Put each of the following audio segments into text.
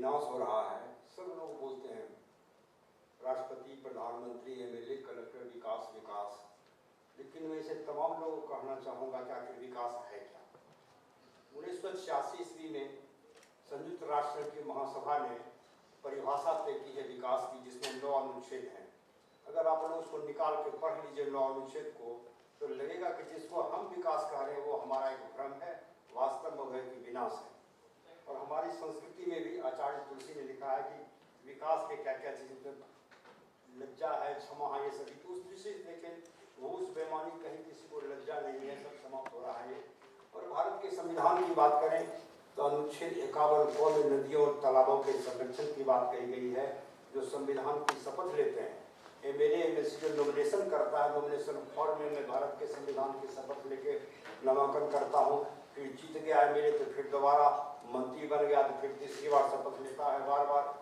विनाश हो रहा है। सब लोग बोलते हैं राष्ट्रपति, प्रधानमंत्री, एमएलए, कलेक्टर, विकास विकास, लेकिन मैं इसे तमाम लोगों को कहना चाहूँगा कि आखिर विकास है क्या। 1986 ईस्वी में संयुक्त राष्ट्र की महासभा ने परिभाषा तय की है विकास की, जिसमें 9 अनुच्छेद हैं। अगर आप लोग उसको निकाल के पढ़ लीजिए 9 अनुच्छेद को, तो लगेगा कि जिसको हम विकास कह रहे हैं वो हमारा एक भ्रम है, वास्तव में वह कि विनाश है। और हमारी संस्कृति में भी आचार्य तुलसी ने लिखा है कि विकास के क्या क्या चीज़ें, लज्जा है, क्षमा है, ये सभी। तो उस दृष्टि से देखें वो उस बेईमानी, कहीं किसी को लज्जा नहीं है, सब समाप्त हो रहा है। और भारत के संविधान की बात करें तो अनुच्छेद 51 को में नदियों और तालाबों के संरक्षण की बात कही गई है। जो संविधान की शपथ लेते हैं, एमएलए एमएलसी जो नॉमिनेशन करता है, नॉमिनेशन फॉर्म में मैं भारत के संविधान की शपथ लेके नामांकन करता हूँ, फिर जीत गया एमएलए तो फिर दोबारा मंत्री बन गया तो फिर तीसरी बार शपथ लेता है। बार बार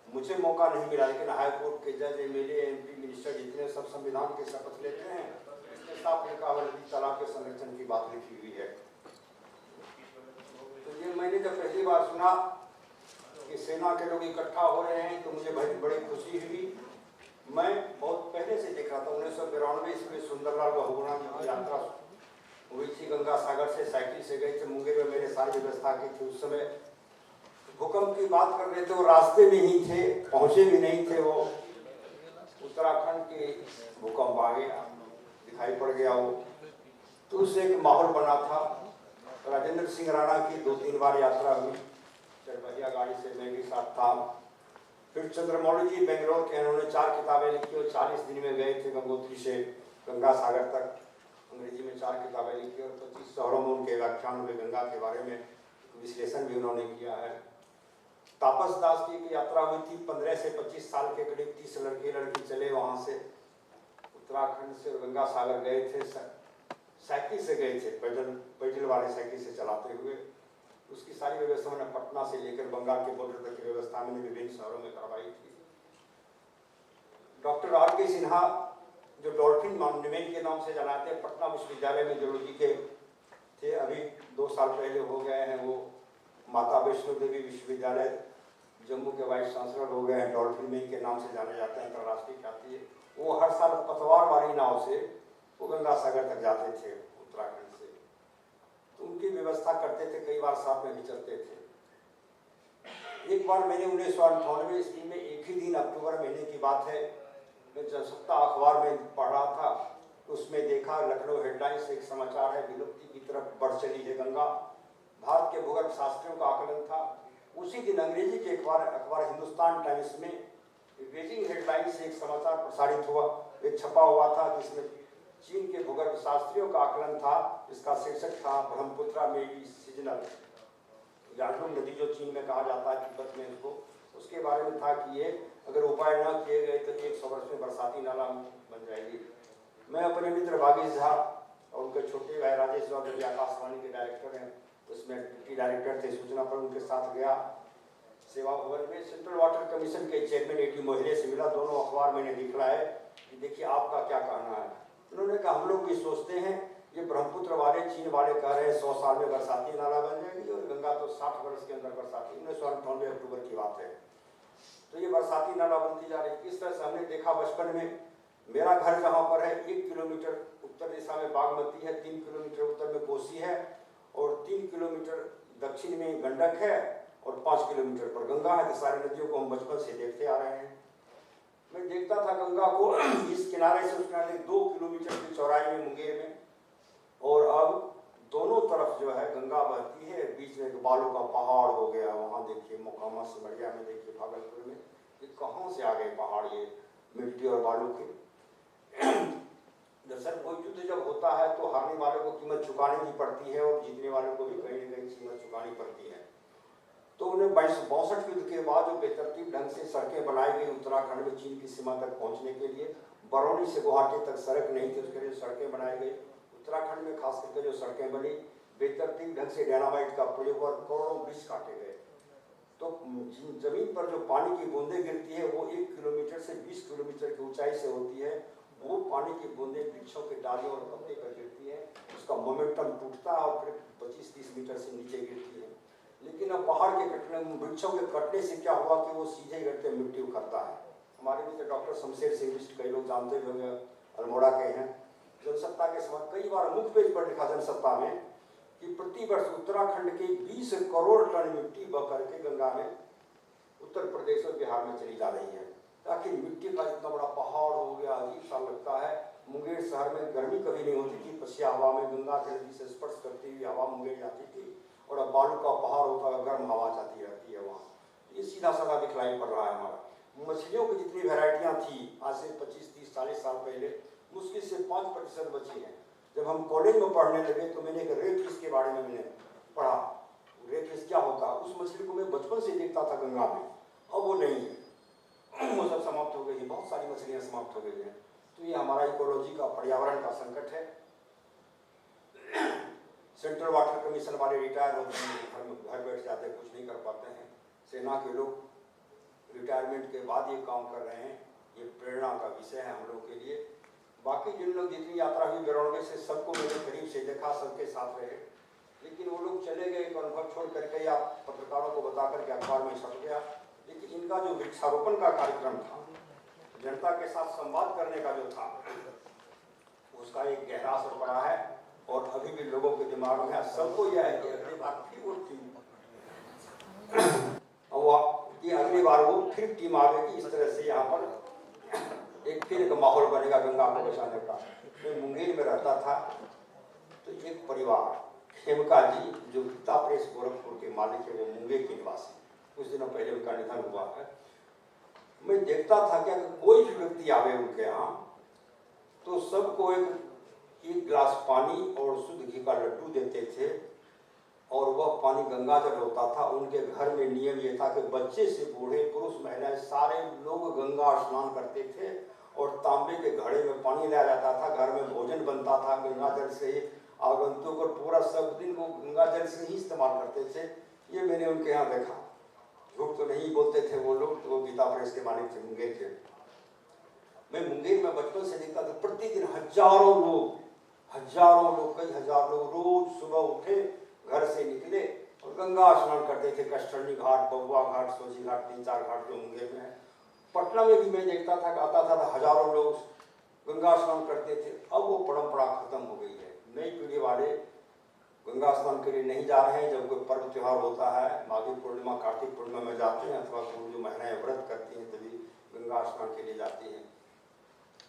मुझे मौका नहीं मिला, लेकिन हाईकोर्ट के जज, एमएलए, एमपी, मिनिस्टर जितने सब संविधान की शपथ लेते हैं, इसके साथ लिखा हुआ नदी तालाब के संरक्षण की बात लिखी हुई है। तो ये मैंने जब पहली बार सुना कि सेना के लोग इकट्ठा हो रहे हैं तो मुझे बड़ी खुशी हुई। मैं बहुत पहले से देख रहा था, 1992 ईस्वी में सुंदरलाल बहुगुणा की यात्रा हुई थी, गंगा सागर से साइकिल से गई थी, मुंगेर में मैंने सारी व्यवस्था की थी। उस समय भूकंप की बात कर रहे थे, वो रास्ते में ही थे, पहुंचे भी नहीं थे। वो उत्तराखंड के भूकंप आ गया, दिखाई पड़ गया वो, तो उससे एक माहौल बना था। राजेंद्र सिंह राणा की 2-3 बार यात्रा हुई, चरपहिया गाड़ी से, मैं भी साथ था। फिर चंद्रमौली जी बेंगलोर के, उन्होंने 4 किताबें लिखी और 40 दिन में गए थे गंगोत्री से गंगा सागर तक, अंग्रेजी में 4 किताबें लिखी और 25 शहरों में उनके व्याख्यान हुए, गंगा के बारे में विश्लेषण भी उन्होंने किया है। तापस दास की एक यात्रा हुई थी, 15 से 25 साल के करीब 30 लड़के लड़की चले वहाँ से उत्तराखंड से गंगा सागर गए थे, साइकिल से गए थे, पैदल वाले साइकिल से चलाते हुए। उसकी सारी व्यवस्था मैंने पटना से लेकर बंगाल के बॉर्डर तक की व्यवस्था मैंने विभिन्न शहरों में करवाई थी। Doctor R.K. सिन्हा जो डॉल्फिन मॉन्यूमेंट के नाम से जानाते हैं, पटना विश्वविद्यालय में जूलॉजी के थे, अभी 2 साल पहले हो गए हैं वो माता वैष्णो देवी विश्वविद्यालय जम्मू के वाइस चांसलर हो गए हैं। डॉल्फिन मैन के नाम से जाने जाते हैं, अंतर्राष्ट्रीय ख्याति है। वो हर साल पतवार वाली नाव से वो गंगा सागर तक जाते थे उत्तराखंड से, तो उनकी व्यवस्था करते थे, कई बार साथ में भी चलते थे। एक बार मैंने 1998 ईस्वी में एक ही दिन अक्टूबर महीने की बात है, मैं जनसत्ता अखबार में पढ़ रहा था, उसमें देखा लखनऊ हेडलाइंस एक समाचार है, विलुप्ति की तरफ बढ़ चली है गंगा। भारत के भूगर्भ शास्त्रियों का आकलन था। उसी दिन अंग्रेजी के अखबार हिंदुस्तान टाइम्स में बेजिंग हेडलाइन से एक समाचार प्रसारित हुआ, एक छपा हुआ था, जिसमें चीन के भूगर्भ शास्त्रियों का आकलन था। इसका शीर्षक था ब्रह्मपुत्रा में सीजनल, यांगलुंग नदी जो चीन में कहा जाता है, तिब्बत में इसको, उसके बारे में था कि ये अगर उपाय न किए गए तो 100 वर्ष में बरसाती नाला बन जाएगी। मैं अपने मित्र भागीश झा और उनके छोटे भाई राजेश झा जो आकाशवाणी के डायरेक्टर हैं, उसमें डिप्टी डायरेक्टर थे सूचना पर, उनके साथ गया सेवा भवन में। सेंट्रल वाटर कमीशन के चेयरमैन A.T. मोहिले से मिला, दोनों अखबार मैंने दिखलाए कि देखिए आपका क्या कहना है। उन्होंने कहा हम लोग भी सोचते हैं, ये ब्रह्मपुत्र वाले, चीन वाले कह रहे हैं 100 साल में बरसाती नाला बन जाएगी और गंगा तो 60 वर्ष के अंदर बरसाती, 1998 अक्टूबर की बात है। तो ये बरसाती नाला बनती जा रही। इस तरह से हमने देखा बचपन में। मेरा घर जहाँ पर है 1 किलोमीटर उत्तर दिशा में बागमती है, 3 किलोमीटर उत्तर में कोसी है और 3 किलोमीटर दक्षिण में गंडक है और 5 किलोमीटर पर गंगा है। तो सारी नदियों को हम बचपन से देखते आ रहे हैं। मैं देखता था गंगा को इस किनारे से उस किनारे 2 किलोमीटर की चौड़ाई में मुंगेर में, और अब दोनों तरफ जो है गंगा बहती है, बीच में एक बालू का पहाड़ हो गया। वहाँ देखिए मोकामा सिमरिया में, देखिए भागलपुर में, ये कहाँ से आ गए पहाड़, ये मिट्टी और बालू के। दरअसल कोई युद्ध जब होता है तो हारने वालों को कीमत चुकानी ही पड़ती है और जीतने वालों को भी कहीं न कहीं कीमत चुकानी पड़ती है। तो उन्हें 62 युद्ध के बाद जो बेतरतीब ढंग से सड़कें बनाई गई उत्तराखंड में चीन की सीमा तक पहुंचने के लिए, बरौनी से गुवाहाटी तक सड़क नहीं थी, उसके लिए सड़कें बनाई गई। उत्तराखंड में खास करके जो सड़कें बनी, बेतरतीब ढंग से डायनामाइट का प्रयोग और करोड़ों वृक्ष काटे गए। तो जमीन पर जो पानी की बूंदें गिरती है वो 1 किलोमीटर से 20 किलोमीटर की ऊंचाई से होती है। वो पानी की बूंदें वृक्षों के डालियों और पत्ते पर गिरती है, उसका मोमेंटम टूटता है और फिर 25-30 मीटर से नीचे गिरती है। लेकिन अब पहाड़ के कटने, वृक्षों के कटने से क्या हुआ कि वो सीधे गिरते मृत्यु करता है। हमारे मित्र डॉक्टर शमशेर सिंह बिष्ट, कई लोग जानते होंगे, अल्मोड़ा के हैं। जनसत्ता के समय कई बार मुख्य पेज पर लिखा जनसत्ता में कि प्रतिवर्ष उत्तराखंड के 20 करोड़ टन मिट्टी बह करके गंगा में उत्तर प्रदेश और बिहार में चली जा रही है। ताकि मिट्टी का इतना बड़ा पहाड़ हो गया, अजीब सा लगता है। मुंगेर शहर में गर्मी कभी नहीं होती थी, पछिया हवा में गंगा के नदी से स्पर्श करती हुई हवा मुंगेर जाती थी, और अब बालू का पहाड़ होता है, गर्म हवा जाती रहती है वहाँ। ये सीधा साधा दिखलाई पड़ रहा है हमारा। मछलियों की जितनी वैरायटियाँ थी आज से 25, 30, 40 साल पहले, मुश्किल से 5% बची हैं। जब हम कॉलेज में पढ़ने लगे तो मैंने एक रेड फिश के बारे में मैंने पढ़ा। रेड फिश क्या होता है, उस मछली को मैं बचपन से देखता था गंगा में, अब वो नहीं है, वो सब समाप्त हो गई है, बहुत सारी मछलियाँ समाप्त हो गई हैं। तो ये हमारा इकोलॉजी का, पर्यावरण का संकट है। सेंट्रल वाटर कमीशन वाले रिटायर होते हैं, घर बैठ जाते हैं, कुछ नहीं कर पाते हैं। सेना के लोग रिटायरमेंट के बाद ये काम कर रहे हैं, ये प्रेरणा का विषय है हम लोग के लिए। बाकी जिन लोग जितनी यात्रा हुई बरौनी से, सबको मैंने करीब से देखा, सबके साथ रहे, लेकिन वो लोग चले गए, एक अनुभव छोड़ करके या पत्रकारों को बता करके अखबार में छप गया। लेकिन इनका जो वृक्षारोपण का कार्यक्रम था, जनता के साथ संवाद करने का जो था, उसका एक गहरा असर पड़ा है। और अभी भी लोगों के दिमाग में है, सबको यह है कि अगली बार फिर वो टीम अगली बार वो फिर टीम आवेगी। इस तरह से यहाँ पर एक फिर एक माहौल बनेगा गंगा को बचाने का। मैं मुंगेर में रहता था, तो एक परिवार, खेमका जी, जो गीता प्रेस गोरखपुर के मालिक है, वो मुंगेर के निवासी, कुछ दिनों पहले उनका निधन हुआ है। मैं देखता था कि अगर कोई भी व्यक्ति आवे उनके यहाँ, तो सबको एक गिलास पानी और शुद्ध घी का लड्डू देते थे, और वह पानी गंगा जल होता था। उनके घर में नियम ये था कि बच्चे से बूढ़े, पुरुष महिलाएं, सारे लोग गंगा स्नान करते थे, और तांबे के घड़े में पानी लाया जाता था। घर में भोजन बनता था गंगा जल से ही। आगंतुक और पूरा सब दिन वो गंगा जल से ही इस्तेमाल करते थे। ये मैंने उनके यहाँ देखा, झूठ तो नहीं बोलते थे वो लोग, तो वो गीता प्रेस के मालिक थे, मुंगेर के। मैं मुंगेर में बचपन से देखता था, प्रतिदिन हजारों लोग, कई हजार लोग रोज सुबह उठे, घर से निकले और गंगा स्नान करते थे। कष्टर्णी घाट, बबुआ घाट, सोजी घाट, 3-4 घाट जो मुंगेर में है। पटना में भी मैं देखता था कि आता था, हजारों लोग गंगा स्नान करते थे। अब वो परंपरा खत्म हो गई है। नई पीढ़ी वाले गंगा स्नान के लिए नहीं जा रहे हैं। जब कोई पर्व त्योहार होता है, माघी पूर्णिमा, कार्तिक पूर्णिमा में जाते हैं, अथवा जो महिलाएं व्रत करती हैं तभी गंगा स्नान के लिए जाती हैं।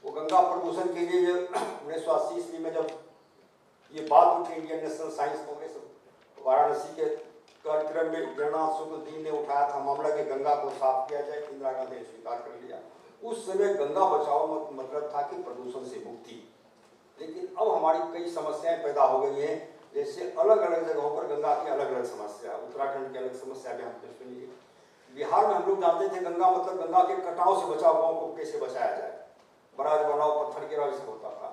वो गंगा प्रदूषण के लिए 1980 ईस्वी में जब ये बात उठी, Indian national science Congress Varanasi के कार्यक्रम में जगन्नाथ शुक्लदीन ने उठाया था मामला कि गंगा को साफ किया जाए, इंदिरा गांधी ने स्वीकार कर लिया। उस समय गंगा बचाओ मतलब था कि प्रदूषण से मुक्ति। लेकिन अब हमारी कई समस्याएं पैदा हो गई हैं, जैसे अलग अलग जगहों पर गंगा की अलग अलग समस्या, उत्तराखंड की अलग समस्या भी हमने सुनी। बिहार में हम लोग जानते थे गंगा मतलब गंगा के कटाव से बचाव, गाँव को कैसे बचाया जाए, बराज बनाओ, पत्थर गिराओ, इससे होता था।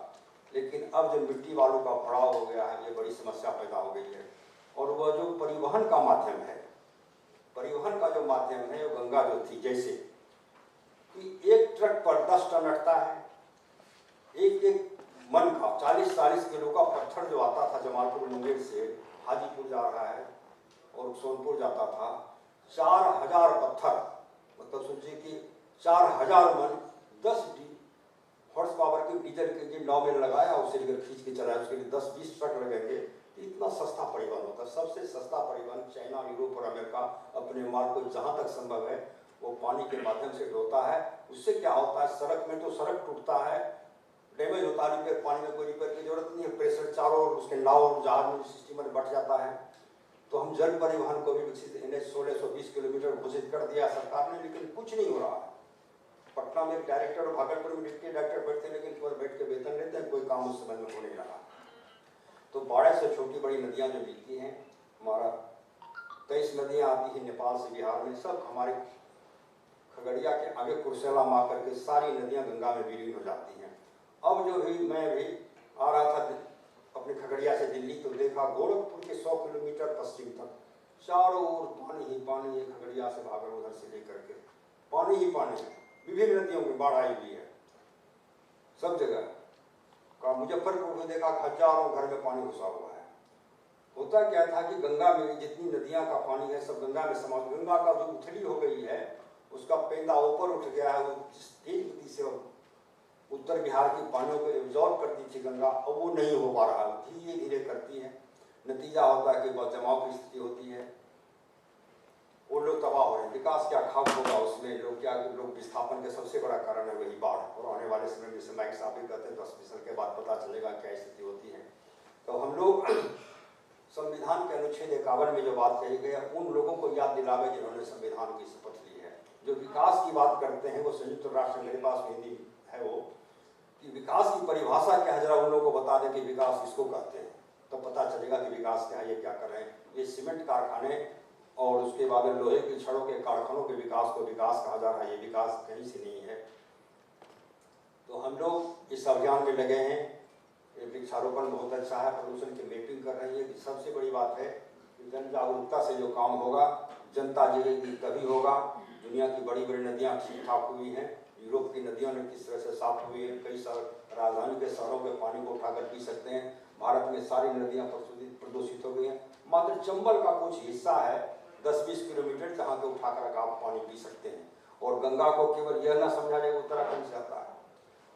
लेकिन अब जो मिट्टी वालों का भराव हो गया है, ये बड़ी समस्या पैदा हो गई है। और वह जो परिवहन का माध्यम है, परिवहन का जो माध्यम है, वो गंगा जो थी, जैसे कि एक ट्रक पर 10 टन अटता है, एक मन का 40-40 किलो का पत्थर जो आता था जमालपुर मुंगेर से हाजीपुर जा रहा है और सोनपुर जाता था, 4000 पत्थर, मतलब सोचिए कि 4000 मन 10 हॉर्स पावर के डीजल के जो 9 में लगाया, उसे लेकर खींच के चलाया, उसके लिए 10-20 ट्रक लगेंगे। इतना सस्ता परिवहन होता है। सबसे सस्ता परिवहन चाइना, यूरोप और अमेरिका अपने माल को जहाँ तक संभव है वो पानी के माध्यम से ढोता है। उससे क्या होता है, सड़क में तो सड़क टूटता है, डैमेज होता है, रिपेयर, पानी में कोई रिपेयर की जरूरत नहीं है, प्रेशर चारों ओर उसके नाव और जहाज में स्टीमर बढ़ जाता है। तो हम जल परिवहन को भी विकसित, NH 1620 किलोमीटर घोषित कर दिया सरकार ने, लेकिन कुछ नहीं हो रहा है। पटना में डायरेक्टर और भागलपुर में डिप्टी डायरेक्टर बैठते हैं, लेकिन केवल बैठ के वेतन लेते हैं, कोई काम उस समय में हो नहीं रहा। तो बाढ़ से छोटी बड़ी नदियाँ जो मिलती हैं, हमारा 23 नदियाँ आती हैं नेपाल से बिहार में, सब हमारे खगड़िया के आगे कुर्सेला मार करके सारी नदियाँ गंगा में विलीन हो जाती हैं। अब जो भी मैं भी आ रहा था अपने खगड़िया से दिल्ली, तो देखा गोरखपुर के 100 किलोमीटर पश्चिम तक चारों ओर पानी ही पानी है। खगड़िया से भागल उधर से लेकर के पानी ही पानी है। विभिन्न नदियों में बाढ़ आई हुई है सब जगह का। मुजफ्फरपुर में देखा हजारों घर में पानी घुसा हुआ है। होता क्या था कि गंगा में जितनी नदियां का पानी है सब गंगा में समा, गंगा का जो उथली हो गई है उसका पेंदा ऊपर उठ गया है, वो जिस तेज गति से उत्तर बिहार की पानियों को एब्जॉर्ब करती थी गंगा, अब वो नहीं हो पा रहा, धीरे धीरे करती है। नतीजा होता है कि बहुत जमाव की स्थिति होती है, वो लोग तबाह हो रहे हैं। विकास क्या खाप होगा उसमें, लोग क्या, लोग विस्थापन के सबसे बड़ा कारण है वही बाढ़। और आने वाले समय में माइक साहब भी कहते हैं 10 साल के बाद पता चलेगा क्या स्थिति होती है। तो हम लोग संविधान के अनुच्छेद 51 में जो बात कही गई है उन लोगों को याद दिलावे जिन्होंने संविधान की शपथ ली है। जो विकास की बात करते हैं वो संयुक्त राष्ट्र, मेरे पास हिंदी है वो, कि विकास की परिभाषा क्या है, जरा उन लोगों को बता दें कि विकास इसको कहते हैं, तो पता चलेगा कि विकास क्या है, ये क्या कर रहे हैं। ये सीमेंट कारखाने और उसके बाद लोहे की छड़ों के कारखानों के विकास को विकास कहा जा रहा है, ये विकास कहीं से नहीं है। तो हम लोग इस अभियान में लगे हैं। वृक्षारोपण बहुत अच्छा है, प्रदूषण की मैपिंग कर रही है। सबसे बड़ी बात है कि जन जागरूकता से जो काम होगा, जनता जीतेगी तभी होगा। दुनिया की बड़ी बड़ी नदियाँ ठीक ठाक हुई हैं, यूरोप की नदियों ने किस तरह से साफ हुई है, कई राजधानी के शहरों के पानी को उठाकर पी सकते हैं। भारत में सारी नदियाँ प्रदूषित हो गई हैं, मात्र चंबल का कुछ हिस्सा है 10-20 किलोमीटर जहाँ के उठाकर आप पानी पी सकते हैं। और गंगा को केवल यह ना समझा जाए उत्तराखंड से आता है।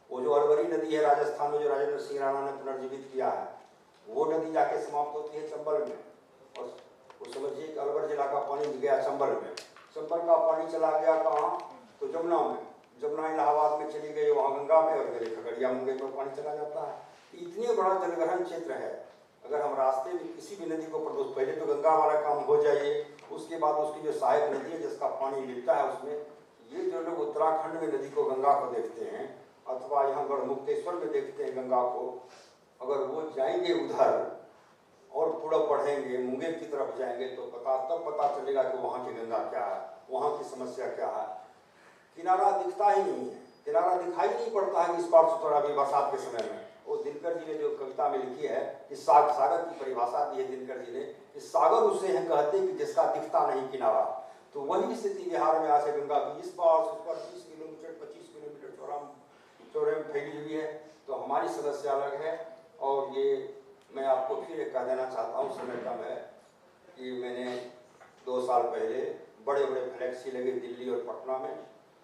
वो जो अरवरी नदी है राजस्थान में, जो राजेंद्र सिंह राणा ने पुनर्जीवित किया है, वो नदी जाके समाप्त होती है चंबल में। और वो समझिए कि अलवर जिला का पानी गया चंबल में, चंबल का पानी चला गया कहाँ, तो जमुना में, जमुना इलाहाबाद में चली गई, वहाँ गंगा में, और मेरे खगड़िया मुंगेर में पानी चला जाता है। इतने बड़ा जलग्रहण क्षेत्र है। अगर हम रास्ते में किसी भी नदी को प्रदूषित, पहले तो गंगा वाला काम हो जाइए, उसके बाद उसकी जो सहायक नदी है जिसका पानी मिलता है उसमें, ये जो लोग उत्तराखंड में नदी को गंगा को देखते हैं अथवा यहाँ गढ़मुक्तेश्वर में देखते हैं गंगा को, अगर वो जाएंगे उधर और पूरब बढ़ेंगे मुंगेर की तरफ जाएंगे तो तब पता चलेगा कि वहाँ की गंगा क्या है, वहाँ की समस्या क्या है। किनारा दिखता ही नहीं है, किनारा दिखाई नहीं पड़ता है इस बार से थोड़ा भी बरसात के समय में। वो दिनकर जी ने जो कविता में लिखी है कि सागर की परिभाषा दी है दिनकर जी ने कि सागर उसे हैं कहते कि जिसका दिखता नहीं किनारा। तो वही स्थिति बिहार में आज गंगा की इस पार उस पार 30 किलोमीटर 25 किलोमीटर चौड़े में फैली हुई है। तो हमारी समस्या अलग है। और ये मैं आपको फिर एक कह देना चाहता हूँ, समय कम है, कि मैंने 2 साल पहले बड़े बड़े फ्लैक्सी लगे दिल्ली और पटना में,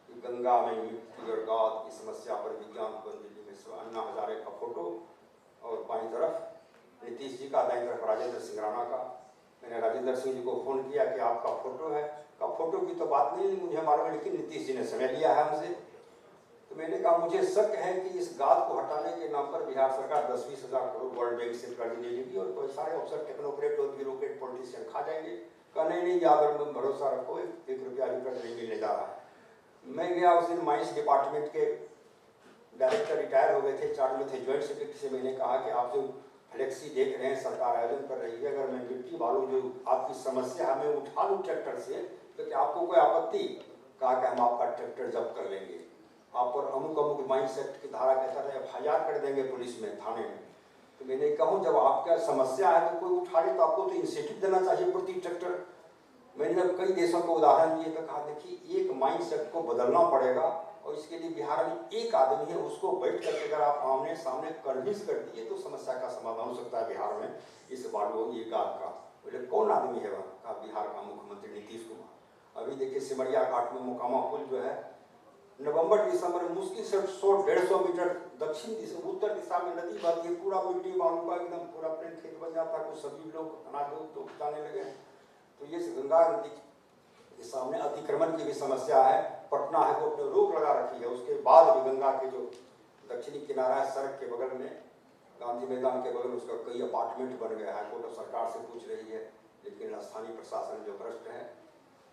गंगा में मिट्टी और गाद की समस्या पर विज्ञान भवन दिल्ली में अन्ना हजारे का फोटो, और बाईं तरफ नीतीश जी का, दाईं तरफ राजेंद्र सिंह राणा का। मैंने राजेंद्र सिंह जी को फ़ोन किया कि आपका फोटो है, का फोटो की तो बात नहीं मुझे मालूम है, लेकिन नीतीश जी ने समय लिया है हमसे। तो मैंने कहा मुझे शक है कि इस गाद को हटाने के नाम पर बिहार सरकार 10-20 हज़ार करोड़ वर्ल्ड बैंक से कर्ज ले लेगी और कोई सारे अफसर टेक्नोक्रेट और ब्यूरोक्रेट पॉलिटिशियन खा जाएंगे। कहा नहीं याद में भरोसा रखो, 1 रुपया भी कर्ज नहीं मिलने जा रहा है। मैं गया उस दिन माइंस डिपार्टमेंट के डायरेक्टर रिटायर हो गए थे, चार्ज में थे ज्वाइंट सेक्रेटरी से मैंने कहा कि आप जो फ्लेक्सी देख रहे हैं सरकार आयोजन कर रही है, अगर मैं मिट्टी बालू जो आपकी समस्या है मैं उठा लूँ ट्रैक्टर से तो क्या आपको कोई आपत्ति? कहा कि हम आपका ट्रैक्टर जब्त कर लेंगे, आप पर अमुक अमुक माइंस एक्ट की धारा कहता है FIR कर देंगे पुलिस में, थाने में। तो मैंने कहूँ जब आपका समस्या है तो कोई उठा ले तो आपको तो इंसेंटिव देना चाहिए प्रति ट्रैक्टर। मैंने जब कई देशों को उदाहरण दिए तो कहा देखिए एक माइंड सेट को बदलना पड़ेगा और इसके लिए बिहार में एक आदमी है, उसको बैठ करके अगर आप आमने सामने कन्विंस कर दिए तो समस्या का समाधान हो सकता है बिहार में इस बालू ये गाद का। बोले कौन आदमी है वहाँ का? बिहार का मुख्यमंत्री नीतीश कुमार। अभी देखिए सिमरिया घाट में मोकामा पुल जो है नवंबर दिसंबर में मुश्किल से 100-150 मीटर दक्षिण दिशा उत्तर दिशा में नदी बहती है, पूरा मिट्टी बालू का एकदम पूरा प्लेन खेत बन जाता है, कुछ सभी लोग अनाज तो जाने लगे। तो ये गंगा नदी के सामने अतिक्रमण की भी समस्या है। पटना हाईकोर्ट ने रोक लगा रखी है, उसके बाद भी गंगा के जो दक्षिणी किनारा है सड़क के बगल में गांधी मैदान के बगल उसका कई अपार्टमेंट बन गया। हाईकोर्ट और सरकार से पूछ रही है, लेकिन स्थानीय प्रशासन जो भ्रष्ट है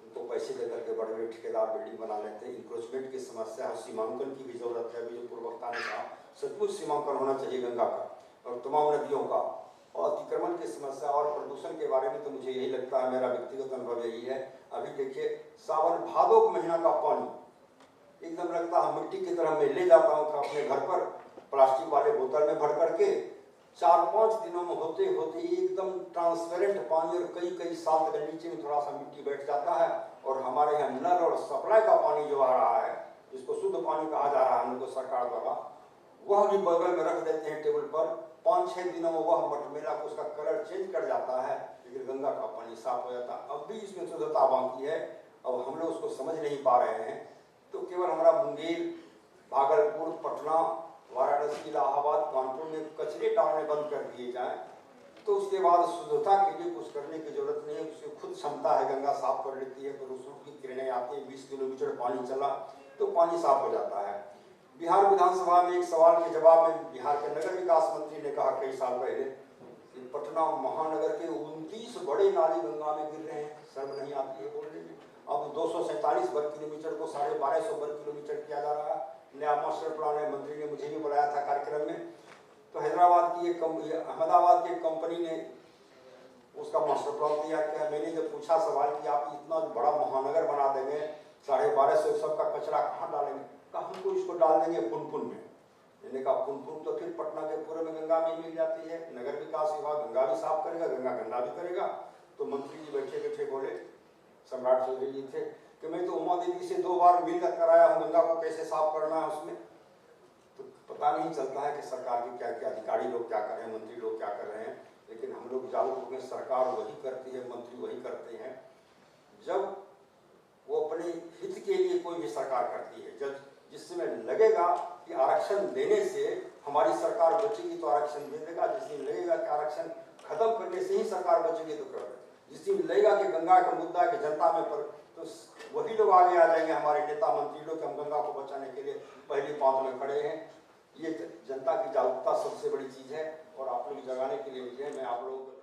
उनको पैसे देकर के बड़े बड़े ठेकेदार बिल्डिंग बना लेते हैं। इंक्रोचमेंट की समस्या है, सीमांकन की भी जरूरत है। अभी जो पूर्ववक्ता ने कहा सचमुच सीमांकन होना चाहिए गंगा का और तमाम नदियों का। और अतिक्रमण की समस्या और प्रदूषण के बारे में तो मुझे यही लगता है, मेरा व्यक्तिगत अनुभव यही है। अभी देखिए सावन भादो के महीना का पानी एकदम लगता है मिट्टी की तरह। मैं ले जाता हूँ अपने घर पर प्लास्टिक वाले बोतल में भर करके, 4-5 दिनों में होते होते एकदम ट्रांसपेरेंट पानी और कई साल तक नीचे में थोड़ा सा मिट्टी बैठ जाता है। और हमारे यहाँ नल और सप्लाई का पानी जो आ रहा है जिसको शुद्ध पानी कहा जा रहा है हम लोग को सरकार द्वारा, वह भी बगल में रख देते हैं टेबल पर। 5-6 दिनों में वह मटमेला को उसका कलर चेंज कर जाता है, लेकिन गंगा का पानी साफ हो जाता है। अब भी इसमें शुद्धता बाकी है, अब हम लोग उसको समझ नहीं पा रहे हैं। तो केवल हमारा मुंगेर, भागलपुर, पटना, वाराणसी, इलाहाबाद, कानपुर में कचरे डालने बंद कर दिए जाएं, तो उसके बाद शुद्धता के लिए कुछ करने की जरूरत नहीं है। उसकी खुद क्षमता है, गंगा साफ कर लेती है। फिर सूर्य की किरणें आती हैं, 20 किलोमीटर पानी चला तो पानी साफ हो जाता है। बिहार विधानसभा में एक सवाल के जवाब में बिहार के नगर विकास मंत्री ने कहा कई साल पहले कि पटना महानगर के 29 बड़े नाले गंगा में गिर रहे हैं। शर्म नहीं आती है बोलने में। अब 247 वर्ग किलोमीटर को 1250 वर्ग किलोमीटर किया जा रहा है। नया मास्टर प्लान है, मंत्री ने मुझे भी बुलाया था कार्यक्रम में। तो हैदराबाद की एक अहमदाबाद की एक कंपनी ने उसका मास्टर प्लान तैयार किया। मैंने जब पूछा सवाल कि आप इतना बड़ा महानगर बना देंगे, 1250 सबका कचरा कहाँ डालेंगे? कहा हमको इसको डाल देंगे पुनपुन में। मैंने कहा पुनपुन तो फिर पटना के पूरे में गंगा में मिल जाती है। नगर विकास विभाग गंगा भी साफ करेगा, गंगा गंदा भी करेगा। तो मंत्री जी बैठे बैठे बोले, सम्राट चौधरी जी थे, कि मैं तो उमा दीदी से 2 बार मिलकर कराया हूँ, गंगा को कैसे साफ करना है उसमें। तो पता नहीं चलता है कि सरकार के क्या क्या अधिकारी लोग क्या कर रहे हैं, मंत्री लोग क्या कर रहे हैं। लेकिन हम लोग जागरूक हैं, सरकार वही करती है, मंत्री वही करते हैं जब वो अपने हित के लिए कोई भी सरकार करती है। जब जिस समय लगेगा कि आरक्षण देने से हमारी सरकार बचेगी तो आरक्षण दे देगा। जिस दिन लगेगा कि आरक्षण खत्म करने से ही सरकार बचेगी तो कर देगा। जिस दिन लगेगा कि गंगा का मुद्दा है कि जनता में पर, तो वही लोग आगे आ जाएंगे, हमारे नेता मंत्री लोग, हम गंगा को बचाने के लिए पहली पांव में खड़े हैं। ये जनता की जागरूकता सबसे बड़ी चीज़ है और आप लोग जगाने के लिए मैं आप लोग